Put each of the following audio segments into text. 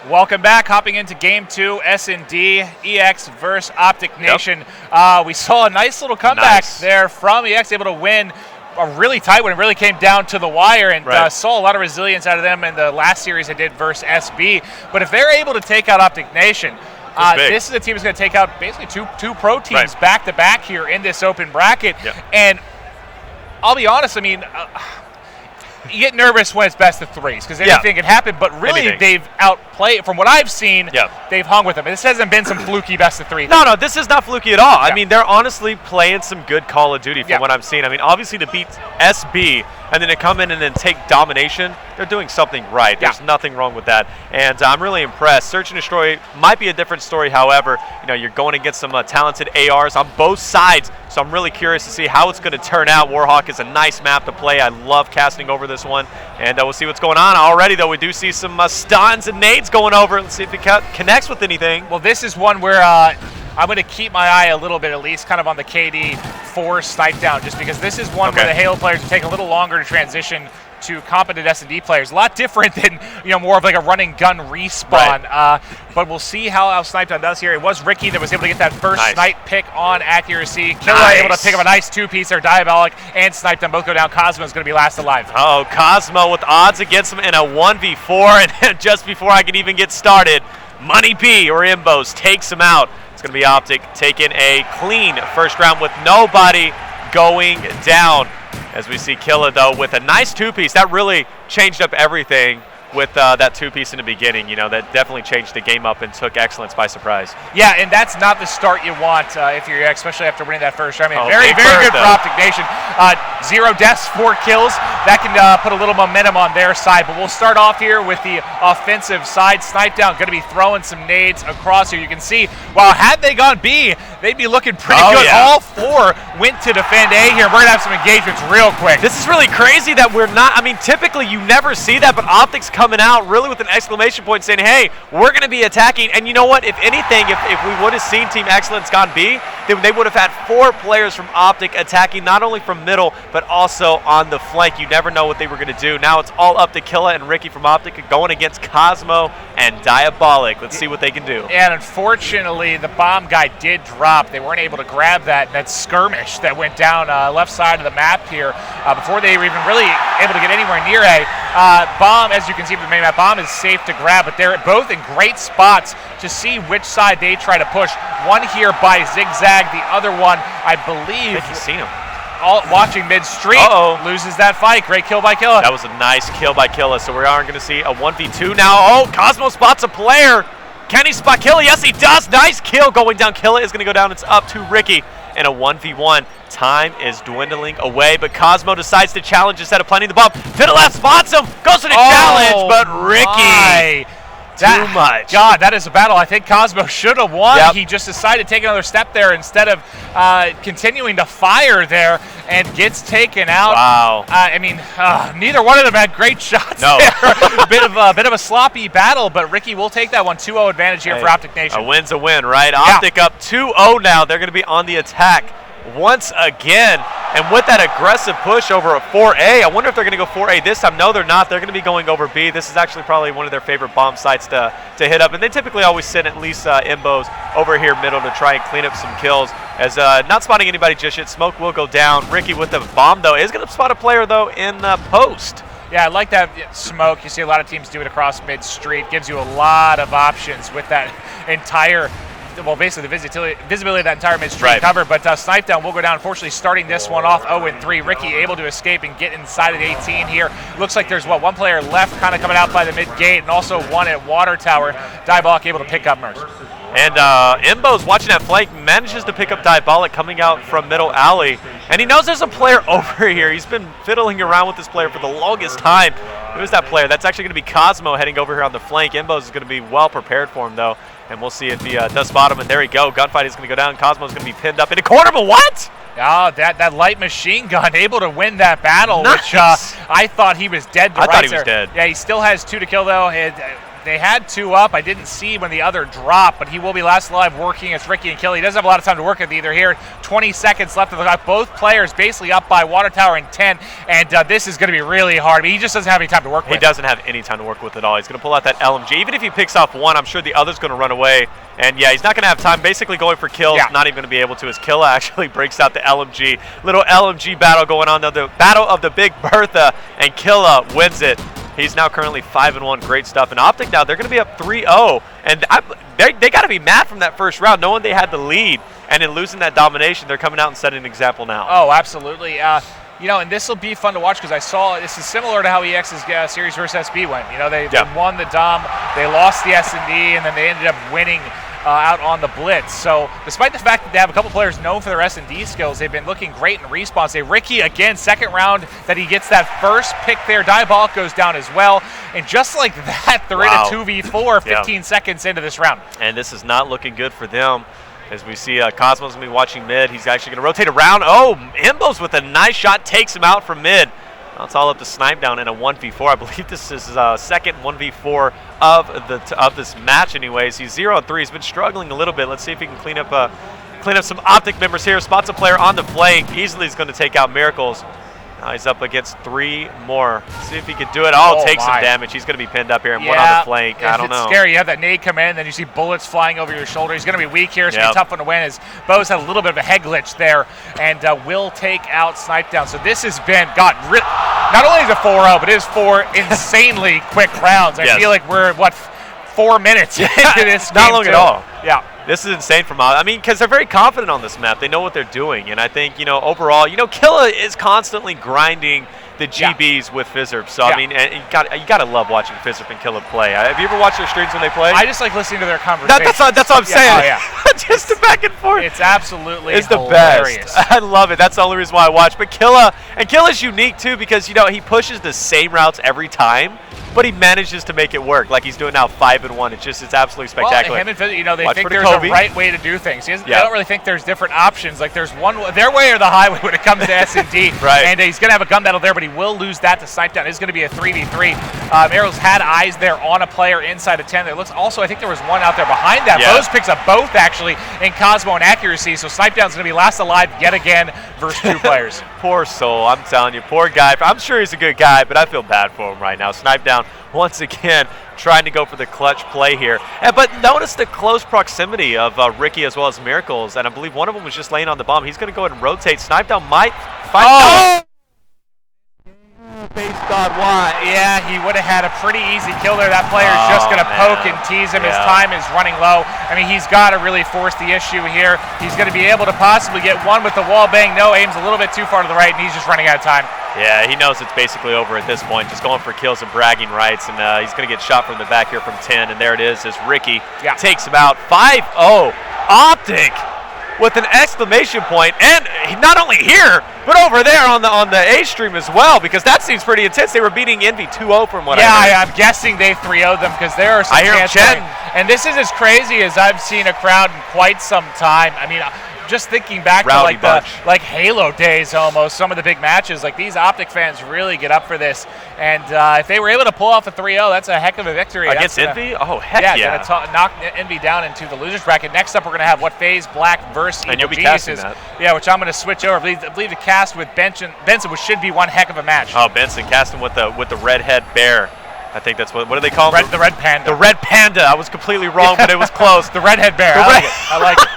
Welcome back. Hopping into Game 2, S&D, EX versus OpTic Nation. We saw a nice little comeback there from EX, able to win a really tight one. It really came down to the wire, and saw a lot of resilience out of them in the last series they did versus SB. But if they're able to take out OpTic Nation, this is a team that's going to take out basically two pro teams back-to-back here in this open bracket. And I'll be honest, I mean, you get nervous when it's best of threes because anything can happen, but really they've outplayed, from what I've seen, they've hung with them. This hasn't been some fluky best of three. No, this is not fluky at all. I mean, they're honestly playing some good Call of Duty from what I've seen. I mean, obviously to beat SB and then to come in and then take domination, they're doing something right. There's nothing wrong with that, and I'm really impressed. Search and Destroy might be a different story, however, you know, you're going against some talented ARs on both sides, so I'm really curious to see how it's going to turn out. Warhawk is a nice map to play. I love casting over this one, and we'll see what's going on. Already, though, we do see some stuns and nades going over. Let's see if it connects with anything. Well, this is one where I'm going to keep my eye a little bit, at least kind of on the KD for snipe down, just because this is one where the Halo players take a little longer to transition to competent S&D players. A lot different than, you know, more of like a running gun respawn. But we'll see how Snipe Down does here. It was Ricky that was able to get that first snipe pick on accuracy. Killa able to pick up a nice two-piece there. Diabolic and Snipe Down both go down. Cosmo's going to be last alive. Oh, Cosmo with odds against him in a 1v4, and just before I can even get started, Money B or Imbos takes him out. It's going to be OpTic taking a clean first round with nobody going down. As we see Killa, though, with a nice two-piece. That really changed up everything with that two-piece in the beginning. You know, that definitely changed the game up and took Excellence by surprise. Yeah, and that's not the start you want if you're, especially after winning that first round. I mean, very good for OpTic Nation. 0 deaths, 4 kills. That can put a little momentum on their side. But we'll start off here with the offensive side. Snipe Down going to be throwing some nades across here. You can see, well, had they gone B, they'd be looking pretty good. All 4 went to defend A here. We're going to have some engagements real quick. This is really crazy that we're not, I mean, typically you never see that, but OpTic's coming out really with an exclamation point saying, hey, we're going to be attacking. And you know what? If anything, if we would have seen Team Excellence gone B, then they would have had 4 players from OpTic attacking not only from middle, but also on the flank. You never know what they were going to do. Now it's all up to Killa and Ricky from OpTic going against Cosmo and Diabolic. Let's see what they can do. And unfortunately, the bomb guy did drop. They weren't able to grab that skirmish that went down left side of the map here before they were even really able to get anywhere near A. Bomb, as you can see from the main map, bomb is safe to grab, but they're both in great spots to see which side they try to push. One here by Zigzag, the other one, I believe. I think you've seen him. Watching mid-street, loses that fight. Great kill by Killa. That was a nice kill by Killa, so we are going to see a 1v2 now. Oh, Cosmo spots a player. Can he spot Killa? Yes, he does. Nice kill going down. Killa is going to go down. It's up to Ricky in a 1v1. Time is dwindling away, but Cosmo decides to challenge instead of planting the bomb. To the left, spots him, goes to the challenge, but Ricky, too much. God, that is a battle I think Cosmo should have won. He just decided to take another step there instead of continuing to fire there and gets taken out. Wow. I mean, neither one of them had great shots there. a bit of a sloppy battle, but Ricky will take that one. 2-0 advantage here for OpTic Nation. A win's a win, right? OpTic up 2-0 now. They're going to be on the attack once again, and with that aggressive push over a 4A, I wonder if they're going to go 4A this time. No, they're not. They're going to be going over B. This is actually probably one of their favorite bomb sites to hit up, and they typically always send at least Imbos over here middle to try and clean up some kills. As not spotting anybody just yet. Smoke will go down. Ricky with the bomb, though, is going to spot a player, though, in post. Yeah, I like that smoke. You see a lot of teams do it across mid-street. Gives you a lot of options with that entire, well, basically the visibility of that entire mid-street cover. But Snipe Down will go down, unfortunately, starting this one off 0-3. Ricky able to escape and get inside of 18 here. Looks like there's, one player left kind of coming out by the mid-gate, and also one at Water Tower. Diabolic able to pick up Merce. And Imbo's watching that flank, manages to pick up Diabolic coming out from middle alley. And he knows there's a player over here. He's been fiddling around with this player for the longest time. Who's that player? That's actually going to be Cosmo heading over here on the flank. Imbo's is going to be well prepared for him, though. And we'll see if he does spot him. And there we go. Gunfight is going to go down. Cosmo's going to be pinned up in a corner, but what? Oh, that light machine gun able to win that battle, which I thought he was dead. I thought he was dead. Yeah, he still has 2 to kill, though. they had 2 up. I didn't see when the other dropped, but he will be last alive working as Ricky and Killa. He doesn't have a lot of time to work with either here. 20 seconds left of the clock. Both players basically up by Water Tower in 10, and this is going to be really hard. I mean, he just doesn't have any time to work with. He doesn't have any time to work with at all. He's going to pull out that LMG. Even if he picks off one, I'm sure the other's going to run away. And yeah, he's not going to have time. Basically going for kills, not even going to be able to. As Killa actually breaks out the LMG. Little LMG battle going on. The battle of the Big Bertha, and Killa wins it. He's now currently 5-1. Great stuff. And OpTic now, they're going to be up 3-0. And they got to be mad from that first round, knowing they had the lead. And in losing that domination, they're coming out and setting an example now. Oh, absolutely. You know, and this will be fun to watch because I saw this is similar to how EX's series versus SB went. You know, they won the Dom, they lost the S&D, and then they ended up winning out on the Blitz. So despite the fact that they have a couple players known for their S&D skills, they've been looking great in response. Ricky, again, second round that he gets that first pick there. Diabolic goes down as well. And just like that, they're in a 2v4 15 seconds into this round. And this is not looking good for them. As we see Cosmo's going to be watching mid. He's actually going to rotate around. Oh, Imbos with a nice shot takes him out from mid. Now it's all up to Snipe down in a 1v4. I believe this is second 1v4 of this match anyways. He's 0-3. He's been struggling a little bit. Let's see if he can clean up some OpTic members here. Spots a player on the flank. Easily he's going to take out Miracles. Now he's up against 3 more. See if he can do it. Oh, take some damage. He's going to be pinned up here and one on the flank. I don't know. It's scary. You have that nade come in, then you see bullets flying over your shoulder. He's going to be weak here. It's going to be a tough one to win as Bo's had a little bit of a head glitch there and will take out Snipe down. So this has been, not only is it 4-0, but it is 4 insanely quick rounds. I feel like we're, 4 minutes into this Not long at all. Yeah. This is insane from I mean, because they're very confident on this map. They know what they're doing. And I think, overall, Killa is constantly grinding the GBs with Fizzerp. So, I mean, and you got to love watching Fizzerp and Killa play. Have you ever watched their streams when they play? I just like listening to their conversations. That's what I'm saying. Oh, yeah. Just the back and forth. It's absolutely hilarious. The best. I love it. That's the only reason why I watch. But Killa's unique, too, because, he pushes the same routes every time. But he manages to make it work, like he's doing now 5-1. It's absolutely spectacular. Well, him and Fizzerp, they think there's a right way to do things. They don't really think there's different options. Like there's their way or the highway when it comes to S&D. Right. And he's going to have a gun battle there, but he will lose that to Snipe down. It's going to be a 3v3. Arrows had eyes there on a player inside of 10. There looks also, I think there was one out there behind that. Bose picks up both actually in Cosmo and accuracy. So Snipe down's going to be last alive yet again versus 2 players. Poor soul, I'm telling you, poor guy. I'm sure he's a good guy, but I feel bad for him right now. Snipe down once again, trying to go for the clutch play here. But notice the close proximity of Ricky as well as Miracles, and I believe one of them was just laying on the bomb. He's going to go ahead and rotate. Snipe down might find. Base God why? Yeah, he would have had a pretty easy kill there. That player's just going to poke and tease him. His time is running low. I mean, he's got to really force the issue here. He's going to be able to possibly get one with the wall bang. No, aims a little bit too far to the right, and he's just running out of time. Yeah, he knows it's basically over at this point. Just going for kills and bragging rights, and he's going to get shot from the back here from 10, and there it is as Ricky takes him out. 5-0. OpTic with an exclamation point, and not only here, but over there on the A stream as well, because that seems pretty intense. They were beating Envy 2-0 from what I heard. Yeah, I'm guessing they 3-0'd them because there are some chances. And this is as crazy as I've seen a crowd in quite some time. I mean, just thinking back to like Halo days almost, some of the big matches, like these OpTic fans really get up for this. And if they were able to pull off a 3-0, that's a heck of a victory. Against Envy? Oh, heck yeah. Yeah, going to knock Envy down into the losers bracket. Next up, we're going to have FaZe Black versus Evil Geniuses. Yeah, which I'm going to switch over. I believe the cast with Benson, which should be one heck of a match. Oh, Benson casting with the redhead bear. I think that's what do they call him? The Red Panda. The Red Panda. I was completely wrong, but it was close. The Redhead Bear. I like it.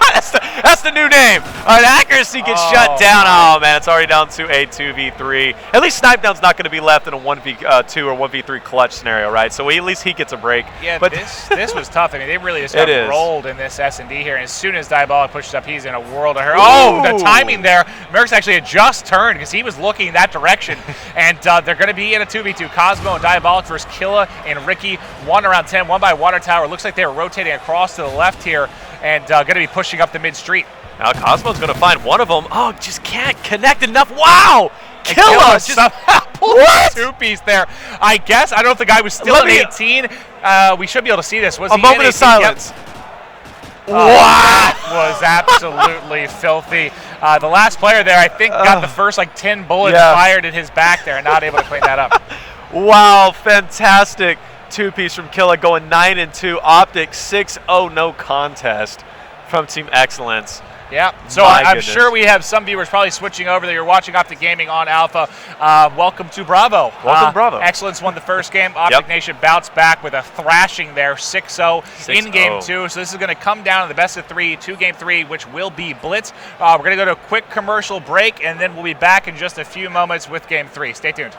That's the new name. All right, accuracy gets shut down. Oh, man, it's already down to a 2v3. At least Snipe down's not going to be left in a 1v2 or 1v3 clutch scenario, right? So at least he gets a break. Yeah, but this was tough. I mean, they really just got rolled in this S&D here. And as soon as Diabolic pushes up, he's in a world of hurt. Oh, the timing there. Mercs actually had just turned because he was looking that direction. And they're going to be in a 2v2. Cosmo and Diabolic versus Killa and Ricky. One around 10, one by Water Tower. Looks like they were rotating across to the left here and going to be pushing up the mid-street. Now Cosmo's going to find one of them. Oh, just can't connect enough. Wow! Killa just somehow pulled a two-piece there. I guess. I don't know if the guy was still at 18. We should be able to see this. Was a moment of silence. Yep. Wow! That was absolutely filthy. The last player there, I think, got the first 10 bullets fired in his back there and not able to clean that up. Wow, fantastic. two-piece from Killa going 9-2. OpTic 6-0, no contest from Team Excellence. Yeah, so I'm sure we have some viewers probably switching over that you're watching OpTic Gaming on Alpha. Welcome to Bravo. Welcome, Bravo. Excellence won the first game. OpTic Nation bounced back with a thrashing there, 6-0 in Game 2. So this is going to come down to the best of 3 to Game 3, which will be Blitz. We're going to go to a quick commercial break, and then we'll be back in just a few moments with Game 3. Stay tuned.